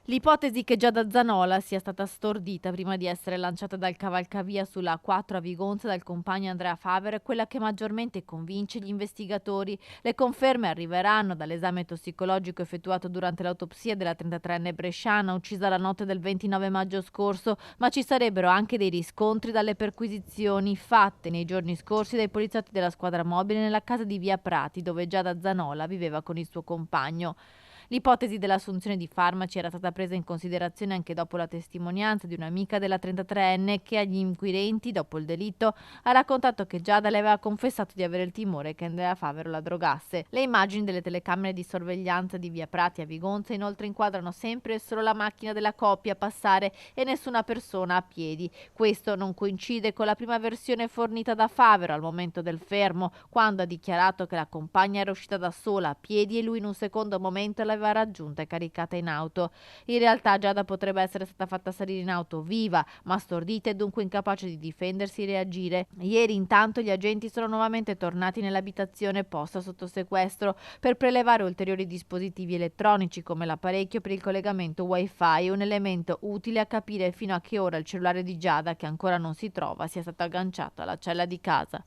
L'ipotesi che Giada Zanola sia stata stordita prima di essere lanciata dal cavalcavia sulla A4 a Vigonza dal compagno Andrea Favero è quella che maggiormente convince gli investigatori. Le conferme arriveranno dall'esame tossicologico effettuato durante l'autopsia della 33enne bresciana uccisa la notte del 29 maggio scorso, ma ci sarebbero anche dei riscontri dalle perquisizioni fatte nei giorni scorsi dai poliziotti della squadra mobile nella casa di Via Prati, dove Giada Zanola viveva con il suo compagno. L'ipotesi dell'assunzione di farmaci era stata presa in considerazione anche dopo la testimonianza di un'amica della 33enne che agli inquirenti, dopo il delitto, ha raccontato che Giada le aveva confessato di avere il timore che Andrea Favero la drogasse. Le immagini delle telecamere di sorveglianza di Via Prati a Vigonza inoltre inquadrano sempre e solo la macchina della coppia passare e nessuna persona a piedi. Questo non coincide con la prima versione fornita da Favero al momento del fermo, quando ha dichiarato che la compagna era uscita da sola a piedi e lui in un secondo momento l'aveva raggiunta e caricata in auto. In realtà Giada potrebbe essere stata fatta salire in auto viva, ma stordita e dunque incapace di difendersi e reagire. Ieri intanto gli agenti sono nuovamente tornati nell'abitazione posta sotto sequestro per prelevare ulteriori dispositivi elettronici come l'apparecchio per il collegamento wifi, un elemento utile a capire fino a che ora il cellulare di Giada, che ancora non si trova, sia stato agganciato alla cella di casa.